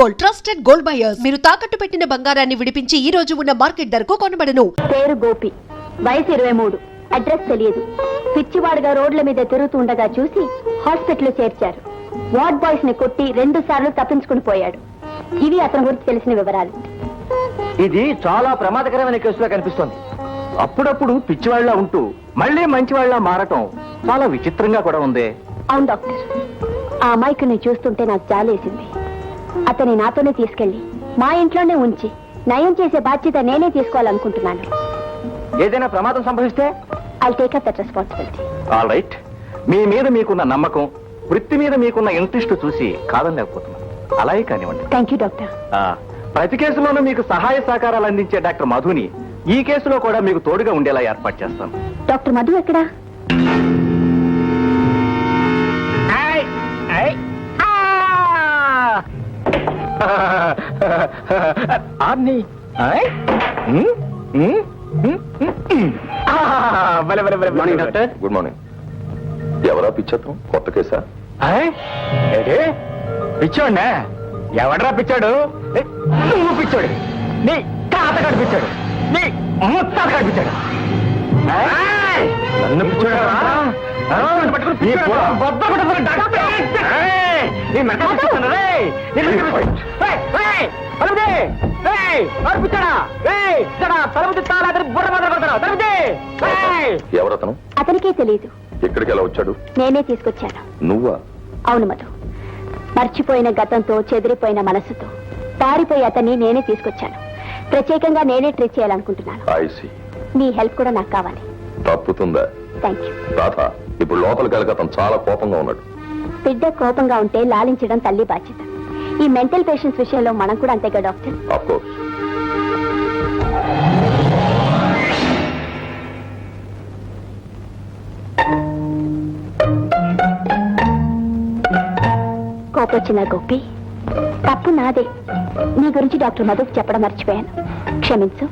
Gold, trusted gold buyers. మీరు తాకట్టు పెట్టిన బంగారాన్ని విడిపించి ఈ రోజు ఉన్న మార్కెట్ ధరకు కొనబడను. పేరు గోపి, వయసు 23, అడ్రస్ తెలియదు. పిచ్చివాడుగా రోడ్ల మీద తిరుగుతుండగా చూసి హాస్పిటల్ చేర్చారు. వార్డ్ బాయ్స్ ని కొట్టి 2 సార్లు తప్పించుకుని పోయాడు. ఇవి అతని గురించి తెలిసిన వివరాలు. ఇది చాలా ప్రమాదకరమైన కేసులా కనిపిస్తోంది. అప్పుడప్పుడు పిచ్చివాళ్ల ఉంటూ మళ్ళీ మంచివాళ్ల మారటం చాలా విచిత్రంగా కూడా ఉంది. అవును డాక్టర్, ఆ అమాయకుని చూస్తుంటే నాకు జాలేసింది. అతని నాతోనే తీసుకెళ్లి మా ఇంట్లోనే ఉంచి నయం చేసే బాధ్యత నేనే తీసుకోవాలనుకుంటున్నాను. ఏదైనా ప్రమాదం సంభవిస్తే I'll take up that responsibility. All right. మీ మీద మీకున్న నమ్మకం, వృత్తి మీద మీకున్న ఇంట్రెస్ట్ చూసి కాదనలేకపోతున్నాను. అలాగే కానివ్వండి. Thank you doctor. ప్రతి కేసులోనూ మీకు సహాయ సహకారాలు అందించే డాక్టర్ మధుని ఈ కేసులో కూడా మీకు తోడుగా ఉండేలా ఏర్పాటు చేస్తాను. డాక్టర్ మధు ఎక్కడా? Good morning. ఎవరా పిచ్చత్వం? కొత్త కేసా? పిచ్చోడ్నా? ఎవడరా పిచ్చాడు? నువ్వు పిచ్చాడు, నీ తాత కనిపించాడు, నీ ముత్తాత కనిపించాడు. నన్ను పిచ్చాడు. ఎవరతను? అతనికే తెలియదు. ఎక్కడికి ఎలా వచ్చాడు? నేనే తీసుకొచ్చాను. నువ్వా? అవును మధు, మర్చిపోయిన గతంతో చెదిరిపోయిన మనసుతో పారిపోయి అతన్ని నేనే తీసుకొచ్చాను. ప్రత్యేకంగా నేనే ట్రీట్ చేయాలనుకుంటున్నాను. I see. మీ హెల్ప్ కూడా నాకు కావాలి. తప్పుతుందా? Thank you. రాధ, ఇప్పుడు లోపలికి వెళ్ళక అతను చాలా కోపంగా ఉన్నాడు. బిడ్డ కోపంగా ఉంటే లాలించడం తల్లి బాధ్యత. ఈ మెంటల్ పేషెంట్స్ విషయంలో మనం కూడా అంతేగా డాక్టర్? Of course. కోపొచ్చిన గోపి, తప్పు నాదే. నీ గురించి డాక్టర్ మధుకు చెప్పడం మర్చిపోయాను. క్షమించు,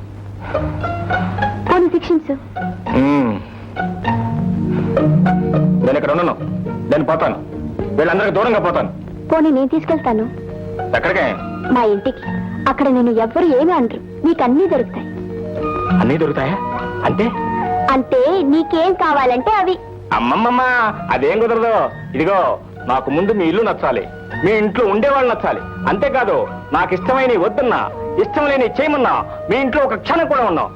పోనీ శిక్షించు. నేను ఇక్కడ ఉన్నాను, నేను పోతాను. వీళ్ళందరికీ దూరంగా పోతాను. పోనీ నేను తీసుకెళ్తాను. ఎక్కడికే? మా ఇంటికి. అక్కడ నేను ఎవ్వరు ఏమీ అనరు. నీకు అన్నీ దొరుకుతాయి. అన్నీ దొరుకుతాయా? అంటే అంటే నీకేం కావాలంటే అవి. అమ్మమ్మమ్మ, అదేం కుదరదు. ఇదిగో, నాకు ముందు మీ ఇల్లు నచ్చాలి, మీ ఇంట్లో ఉండేవాళ్ళు నచ్చాలి. అంతేకాదు, నాకు ఇష్టమైన వద్దున్నా, ఇష్టం లేని చేయమన్నా మీ ఇంట్లో ఒక క్షణం కూడా ఉన్నావు.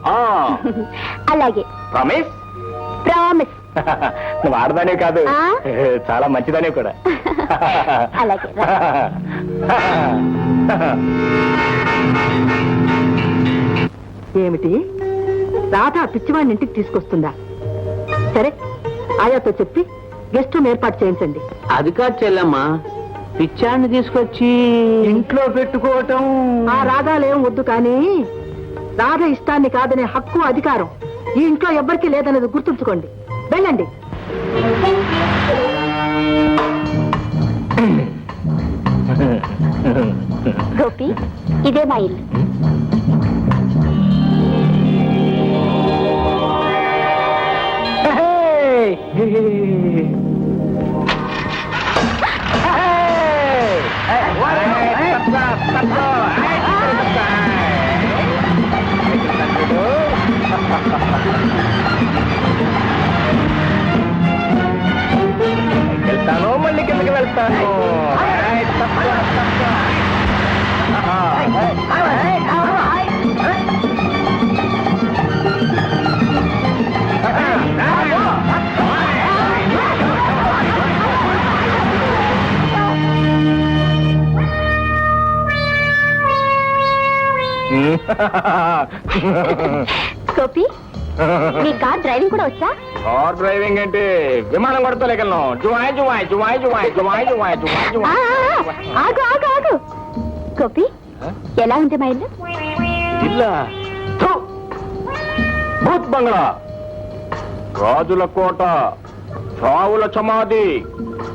అలాగే. ప్రామిస్? ప్రామిస్. నువ్వు ఆడదానే కాదు, చాలా మంచిదానే కూడా. అలాగే. ఏమిటి, రాధ పిచ్చివాడిని ఇంటికి తీసుకొస్తుందా? సరే, ఆయాతో చెప్పి గెస్ట్ రూమ్ ఏర్పాటు చేయించండి. అది కాదు చెల్లమ్మా, పిచ్చాన్ని తీసుకొచ్చి ఇంట్లో పెట్టుకోవటం. ఆ రాధాలేం వద్దు, కానీ రాధ ఇష్టాన్ని కాదనే హక్కు, అధికారం ఈ ఇంట్లో ఎవ్వరికీ లేదన్నది గుర్తుంచుకోండి. వెళ్ళండి. గోపి, ఇదే మా ఇల్లు. వెళ్తాను, మళ్ళీ కిందకి వెళ్తాను. గోపి, నీ కార్ డ్రైవింగ్ కూడా వచ్చా? కార్ డ్రైవింగ్ అంటే విమానం కొడతా లేకలను. జువాయ్ జువాయ్ జువాయ్ జువాయ్ జువాయ్ జువాయ్ జువాయ్ జువాయ్. ఆగు ఆగు ఆగు. గోపి, ఎలా ఉంది మా ఇల్లు? ఇల్లా? భూత్ బంగ్లా, రాజుల కోట, రావుల సమాధి,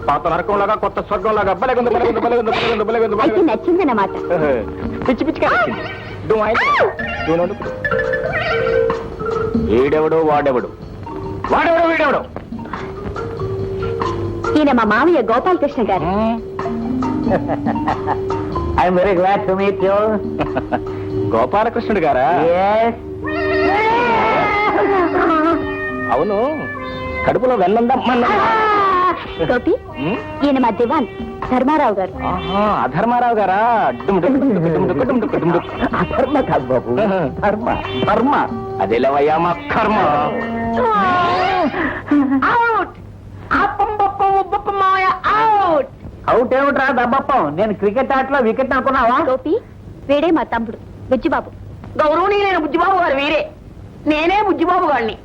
పాత నరకంలాగా కొత్త స్వర్గంలాగా బలగుంది బలగుంది బలగుంది బలగుంది బలగుంది అయితే బలగుంది. నచ్చిందన్నమాట. పిచ్చి పిచ్చిగా నచ్చింది. వీడెవడు వాడెవడు, వాడెవడు వీడెవడు? ఈయన మా మామయ్య Gopalakrishna garu. I'm very glad to meet you. గోపాలకృష్ణుడు గారా? అవును, కడుపులో వెన్నుందా? గోపి, ఈయన మా దివాన్ ధర్మారావు గారు. అధర్మారావు గారా? అధర్మ కాదు బాబు, ధర్మ ధర్మ. అదేలేవయ్యా మా కర్మ. అవుట్ ఏమిట్రా దబ్బప్పం? నేను క్రికెట్ ఆటలో వికెట్ అనుకున్నావా? గోపి, వీడే మా తమ్ముడు బుజ్జిబాబు. గౌరవనీయులైన బుజ్జిబాబు గారు వీరే. నేనే బుజ్జిబాబు గారిని.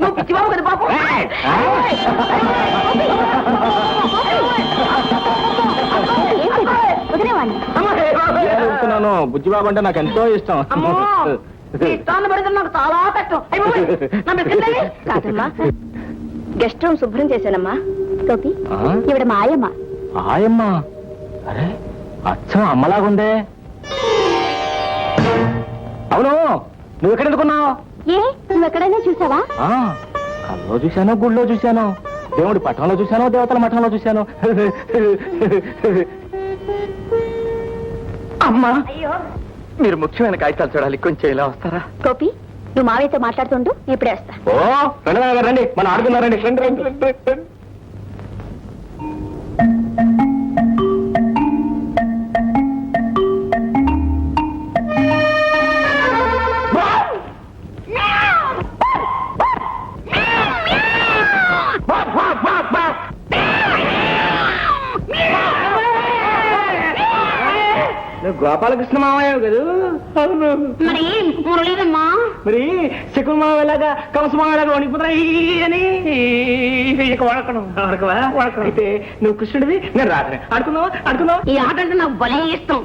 నువ్వు బుజ్జిబాబు కదా బాబు. వదిలేవాడిని. చెప్తున్నాను, బుజ్జిబాబు అంటే నాకు ఎంతో ఇష్టం. ఇష్టాన్ని పెడితే నాకు చాలా కష్టం. కాదమ్మా, గెస్ట్ రూమ్ శుభ్రం చేశానమ్మా. గోపి, ఆ? ఇవిడ మా ఆయమ్మ. ఆయమ్మ? అరే, అచ్చం అమ్మలాగుందే. అవును, నువ్వు ఎక్కడ ఎందుకున్నావు? ఏ, నువ్వు ఎక్కడైనా చూసావా? కల్లో చూశాను, గుళ్ళో చూశాను, దేవుడి పట్టణంలో చూశాను, దేవతల మఠంలో చూశాను. అమ్మా, మీరు ముఖ్యమైన కాగితాలు చూడాలి, కొంచెం ఇలా వస్తారా? గోపి, నువ్వు మావయ్యతో మాట్లాడుతుండు, నేను ఇప్పుడే వస్తా. ఓ రండి రండి, మనం ఆడుకున్నారండి. రండి రండి రండి రండి. గోపాలకృష్ణ మామయ్య కదా? అవును. మరి మురళీదమ్మా, మరి శకున్ మామయ్యలాగా కంస మామయ్యలాగా వణికిపోతాయి. అయితే నువ్వు కృష్ణుడివి, నేను రాధని. ఆడుకుందావా? ఆడుకుందావా? ఈ ఆట అంటే నాకు భలే ఇష్టం.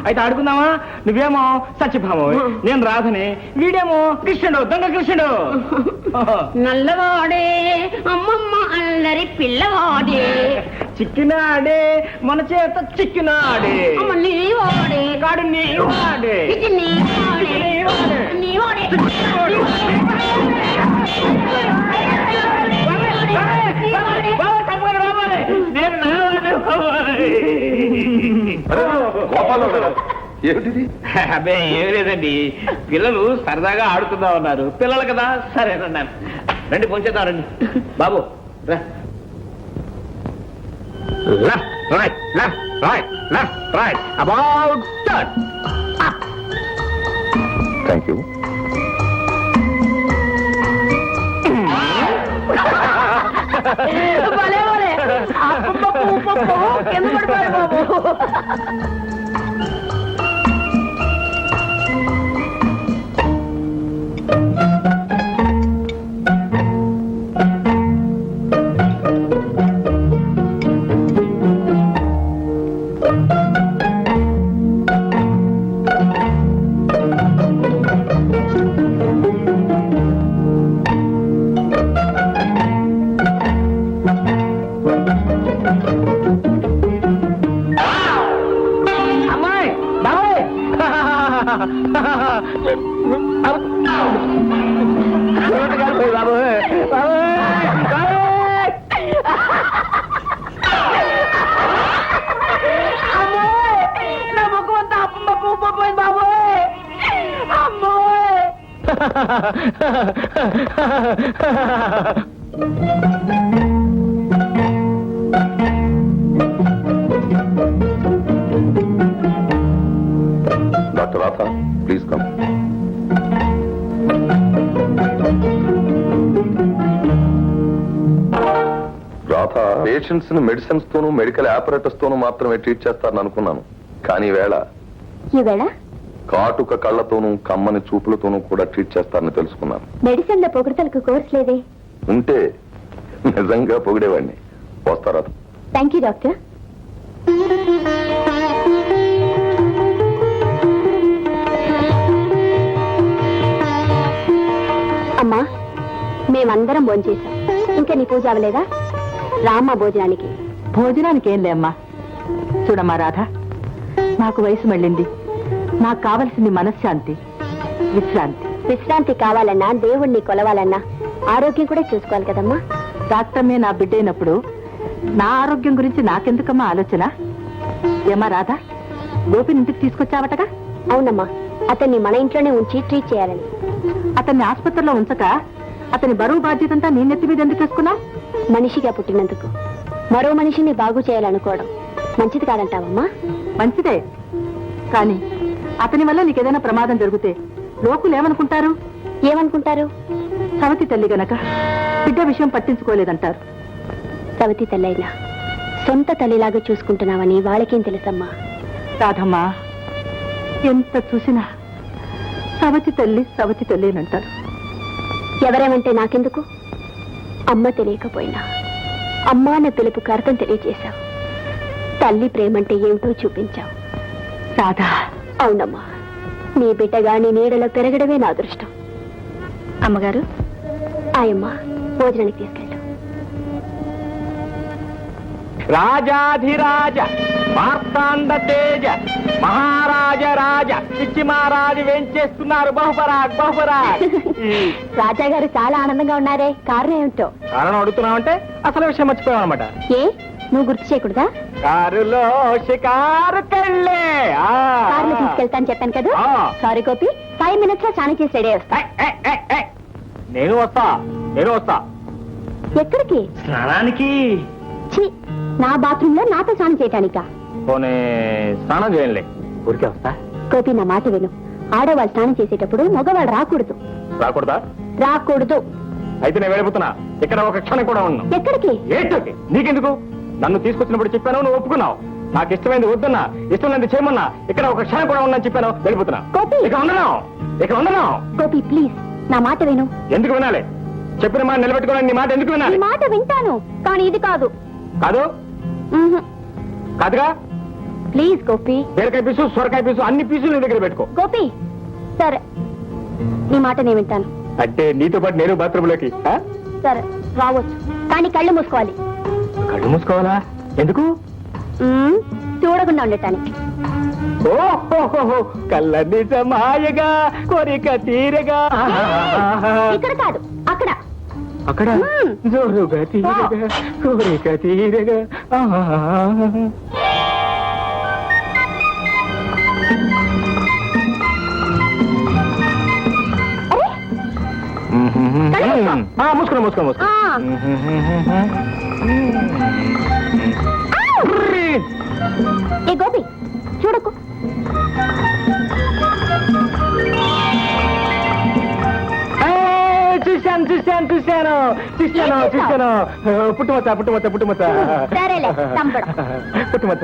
అయితే ఆడుకుందామా? నువ్వేమో సత్యభామవి, నేను రాధని, వీడేమో కృష్ణుడు, దొంగ కృష్ణుడు. నల్లవాడే అమ్మమ్మ అల్లరి పిల్లవాడే, చిక్కినాడే మన చేత చిక్కినాడే, అమ్మ నీవాడే, కాడు నీవాడే, ఇది నీవాడే, నీవాడే. ఏమిటిది? అబ్బే ఏం లేదండి, పిల్లలు సరదాగా ఆడుకుందాం అన్నారు. పిల్లలు కదా, సరేనన్నాను. రండి పొంచేద్దాం, రండి బాబు. Left right, left right, left right, about turn. Thank you. భలే భలే. అప్పప్ప, ఉప్పప్ప, కింద పడిపోయాడు బాబు. అమ్మాయి, బాబాయ్. నా ముఖం అంతా అప్పప్ప, ఉప్పపోయింది బాబోయ్. అమ్మోయ్. Doctor Radha, please come. Radha, patients ని మెడిసిన్స్ తోనూ మెడికల్ ఆపరేటర్స్ తోనూ మాత్రమే ట్రీట్ చేస్తారని అనుకున్నాను. కానీ ఈవేళ ఈవేళ కాటుక కళ్ళతోనూ కమ్మని చూపులతోనూ కూడా ట్రీట్ చేస్తారని తెలుసుకున్నాను. మెడిసిన్ లో పొగడతలకు కోర్స్ లేదే. ఉంటే నిజంగా పొగిడేవాడిని. వస్తారా? Thank you doctor. అమ్మా, మేమందరం భోంచేశాం. ఇంకా నీ పూజ అవ్వలేదా? రామ్మా భోజనానికి. భోజనానికి ఏం లేమ్మా. చూడమ్మా రాధ, నాకు వయసు మళ్ళింది. నాకు కావలసింది మనశ్శాంతి, విశ్రాంతి. విశ్రాంతి కావాలన్నా, దేవుణ్ణి కొలవాలన్నా ఆరోగ్యం కూడా చూసుకోవాలి కదమ్మా. డాక్టర్నే నా బిడ్డైనప్పుడు నా ఆరోగ్యం గురించి నాకెందుకమ్మా ఆలోచన? ఏమా రాధా, గోపిని ఇంటికి తీసుకొచ్చావటగా? అవునమ్మా, అతన్ని మన ఇంట్లోనే ఉంచి ట్రీట్ చేయాలని. అతన్ని ఆసుపత్రిలో ఉంచక అతని బరువు బాధ్యతంతా నీ నెత్తి మీద ఎందుకు వేసుకున్నావు? మనిషిగా పుట్టినందుకు మరో మనిషిని బాగు చేయాలనుకోవడం మంచిది కాదంటావమ్మా? మంచిదే, కానీ అతని వల్ల నీకేదైనా ప్రమాదం జరిగితే లోకులు ఏమనుకుంటారు? ఏమనుకుంటారు? సవతి తల్లి గనక బిడ్డ విషయం పట్టించుకోలేదంటారు. సవతి తల్లైనా సొంత తల్లిలాగా చూసుకుంటున్నావని వాళ్ళకేం తెలుసమ్మా? రాధమ్మా, ఎంత చూసినా సవతి తల్లి అంటారు. ఎవరేమంటే నాకెందుకు? అమ్మ తెలియకపోయినా అమ్మా అన్న పిలుపుకి అర్థం తెలియజేశావు. తల్లి ప్రేమంటే ఏమిటో చూపించావు. రాధా, అవునమ్మా, నీ బిడ్డగా నీ నీడలో పెరగడమే నా అదృష్టం. అమ్మగారు, ఆయమ్మ భోజనానికి తీసుకెళ్ళు. రాజాధిరాజ మార్తాండ తేజ మహారాజ రాజ పిచ్చి మహారాజు వేంచేస్తున్నారు. బహుపరాగ్ బహుపరాగ్. రాజా గారు చాలా ఆనందంగా ఉన్నారే, కారణం ఏమిటో? కారణం అడుగుతున్నావంటే అసలు విషయం మర్చిపోయావు అనమాట. ఏ, నువ్వు గుర్తు చేయకూడదా? కారులో షికారు కెళ్ళే కారులో తీసుకెళ్తాను చెప్పాను కదా. ఆ. సారీ గోపి, 5 minutes లో స్నానం చేసి రెడీ వస్తా. నేను వస్తా. ఎక్కడికి? స్నానానికి. ఛీ, నా బాత్రూమ్ లో నాతో స్నానం చేయటానికా? పోనీ స్నానం చేయండి, ఊరికే వస్తా. గోపి, నా మాట విను. ఆడవాళ్ళు స్నానం చేసేటప్పుడు మగవాళ్ళు రాకూడదు. రాకూడదా? రాకూడదు. అయితే నేను వెళ్ళిపోతున్నా. ఇక్కడ ఒక క్షణం కూడా ఉన్నాను. ఎక్కడికి? ఏంటోకి నీకెందుకు? నన్ను తీసుకొచ్చినప్పుడు చెప్పాను, నువ్వు ఒప్పుకున్నావు. నాకు ఇష్టమైంది వద్దన్నా, ఇష్టం లేని చేయమన్నా. ఇక్కడ ఒక క్షణం కూడా ఉన్నా చెప్పాను, వెళ్ళిపోతున్నా. గోపి! ఇక్కడ ఉండను. గోపి ప్లీజ్, నా మాట విను. ఎందుకు వినాలి? చెప్పిన మాట నిలబెట్టుకోవాలని నీ మాట ఎందుకు వినాలి? ఈ మాట వింటాను, కానీ ఇది కాదు. కాదు? మ్హూ. కాదుగా? ప్లీజ్ గోపి. బీరకాయ పీసు, సొరకాయ పీసు అన్ని పీసులు నీ దగ్గర పెట్టుకో. గోపి, సరే, నీ మాట నేను వింటాను. అంటే నీతో పాటు నేను బాత్రూంలోకి? సరే, రావచ్చు, కానీ కళ్ళు మూసుకోవాలి. కళ్ళు మూసుకోవాలా? ఎందుకు? చూడకుండా ఉండటానికి. ఓహో, కళ్ళ నిజమాయగా కోరిక తీరగా. ఇక్కడ కాదు, అక్కడ. అక్కడ మ్మ్. జోరుగా తీరగా కోరిక తీరగా. మూసుకో ఆ. ఏ గోపి, చూడకు. చూశాను. పుట్టుమచ్చ సరేలే, చంపడం. పుట్టుమచ్చ.